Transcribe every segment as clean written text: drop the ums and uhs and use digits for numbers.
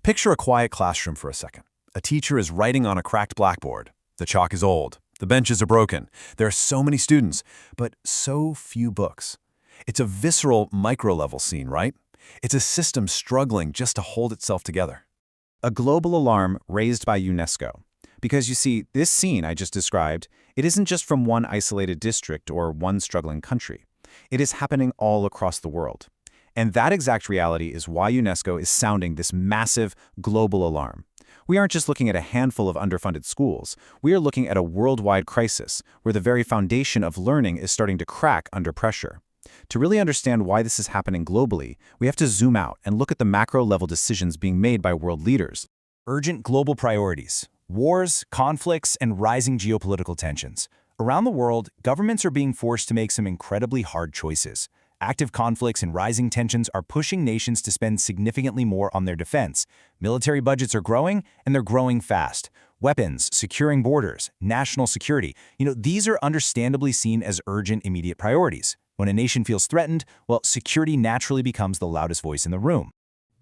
Picture a quiet classroom for a second. A teacher is writing on a cracked blackboard. The chalk is old. The benches are broken. There are so many students, but so few books. It's a visceral, micro-level scene, right? It's a system struggling just to hold itself together. A global alarm raised by UNESCO. Because you see, this scene I just described, it isn't just from one isolated district or one struggling country. It is happening all across the world. And that exact reality is why UNESCO is sounding this massive global alarm. We aren't just looking at a handful of underfunded schools. We are looking at a worldwide crisis where the very foundation of learning is starting to crack under pressure. To really understand why this is happening globally, we have to zoom out and look at the macro-level decisions being made by world leaders. Urgent global priorities, wars, conflicts, and rising geopolitical tensions. Around the world, governments are being forced to make some incredibly hard choices. Active conflicts and rising tensions are pushing nations to spend significantly more on their defense. Military budgets are growing, and they're growing fast. Weapons, securing borders, national security, these are understandably seen as urgent, immediate priorities. When a nation feels threatened, well, security naturally becomes the loudest voice in the room.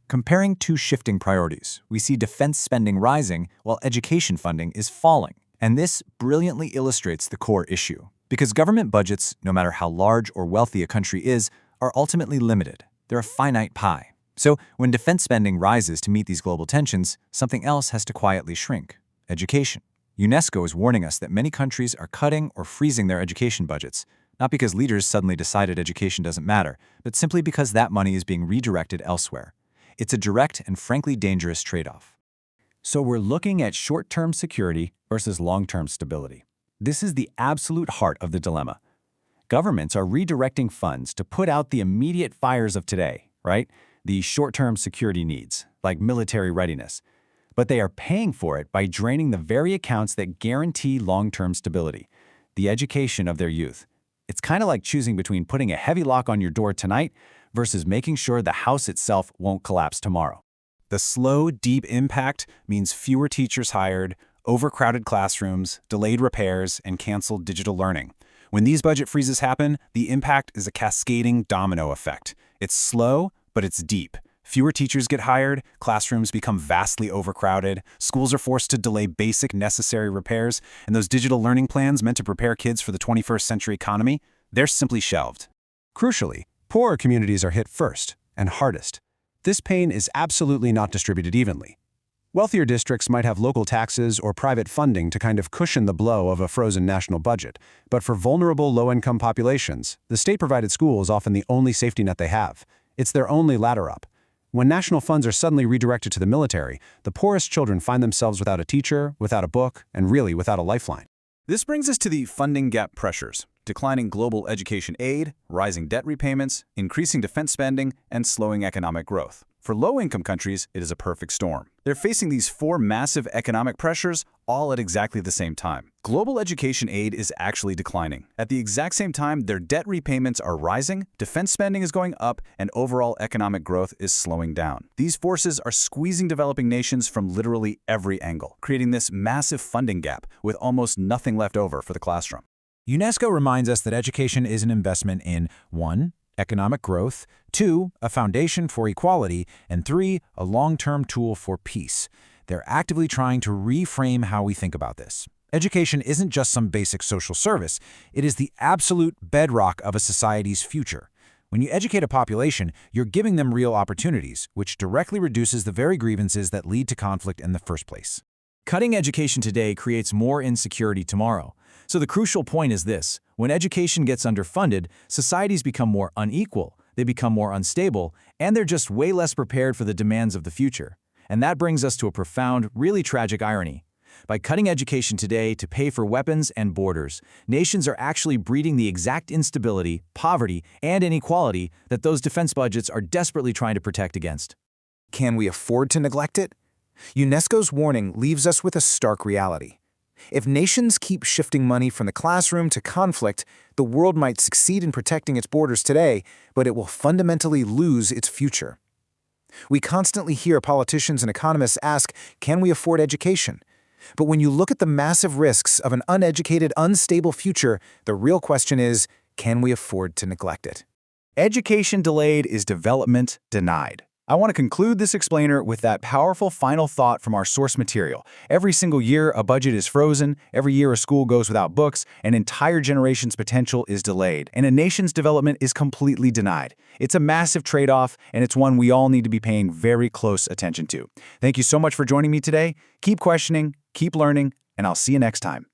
Comparing two shifting priorities, we see defense spending rising while education funding is falling. And this brilliantly illustrates the core issue. Because government budgets, no matter how large or wealthy a country is, are ultimately limited. They're a finite pie. So when defense spending rises to meet these global tensions, something else has to quietly shrink: education. UNESCO is warning us that many countries are cutting or freezing their education budgets, not because leaders suddenly decided education doesn't matter, but simply because that money is being redirected elsewhere. It's a direct and frankly dangerous trade-off. So we're looking at short-term security versus long-term stability. This is the absolute heart of the dilemma. Governments are redirecting funds to put out the immediate fires of today, right? The short-term security needs, like military readiness. But they are paying for it by draining the very accounts that guarantee long-term stability, the education of their youth. It's kind of like choosing between putting a heavy lock on your door tonight versus making sure the house itself won't collapse tomorrow. The slow, deep impact means fewer teachers hired, overcrowded classrooms, delayed repairs, and canceled digital learning. When these budget freezes happen, the impact is a cascading domino effect. It's slow, but it's deep. Fewer teachers get hired, classrooms become vastly overcrowded, schools are forced to delay basic necessary repairs, and those digital learning plans meant to prepare kids for the 21st century economy, they're simply shelved. Crucially, poorer communities are hit first and hardest. This pain is absolutely not distributed evenly. Wealthier districts might have local taxes or private funding to kind of cushion the blow of a frozen national budget, but for vulnerable low-income populations, the state-provided school is often the only safety net they have. It's their only ladder up. When national funds are suddenly redirected to the military, the poorest children find themselves without a teacher, without a book, and really without a lifeline. This brings us to the funding gap pressures: declining global education aid, rising debt repayments, increasing defense spending, and slowing economic growth. For low-income countries, it is a perfect storm. They're facing these four massive economic pressures all at exactly the same time. Global education aid is actually declining. At the exact same time, their debt repayments are rising, defense spending is going up, and overall economic growth is slowing down. These forces are squeezing developing nations from literally every angle, creating this massive funding gap with almost nothing left over for the classroom. UNESCO reminds us that education is an investment in 1. Economic growth, 2. A foundation for equality, and 3. A long-term tool for peace. They're actively trying to reframe how we think about this. Education isn't just some basic social service. It is the absolute bedrock of a society's future. When you educate a population, you're giving them real opportunities, which directly reduces the very grievances that lead to conflict in the first place. Cutting education today creates more insecurity tomorrow. So the crucial point is this: when education gets underfunded, societies become more unequal, they become more unstable, and they're just way less prepared for the demands of the future. And that brings us to a profound, really tragic irony. By cutting education today to pay for weapons and borders, nations are actually breeding the exact instability, poverty, and inequality that those defense budgets are desperately trying to protect against. Can we afford to neglect it? UNESCO's warning leaves us with a stark reality. If nations keep shifting money from the classroom to conflict, the world might succeed in protecting its borders today, but it will fundamentally lose its future. We constantly hear politicians and economists ask, can we afford education? But when you look at the massive risks of an uneducated, unstable future, the real question is, can we afford to neglect it? Education delayed is development denied. I want to conclude this explainer with that powerful final thought from our source material. Every single year, a budget is frozen. Every year, a school goes without books. An entire generation's potential is delayed, and a nation's development is completely denied. It's a massive trade-off, and it's one we all need to be paying very close attention to. Thank you so much for joining me today. Keep questioning, keep learning, and I'll see you next time.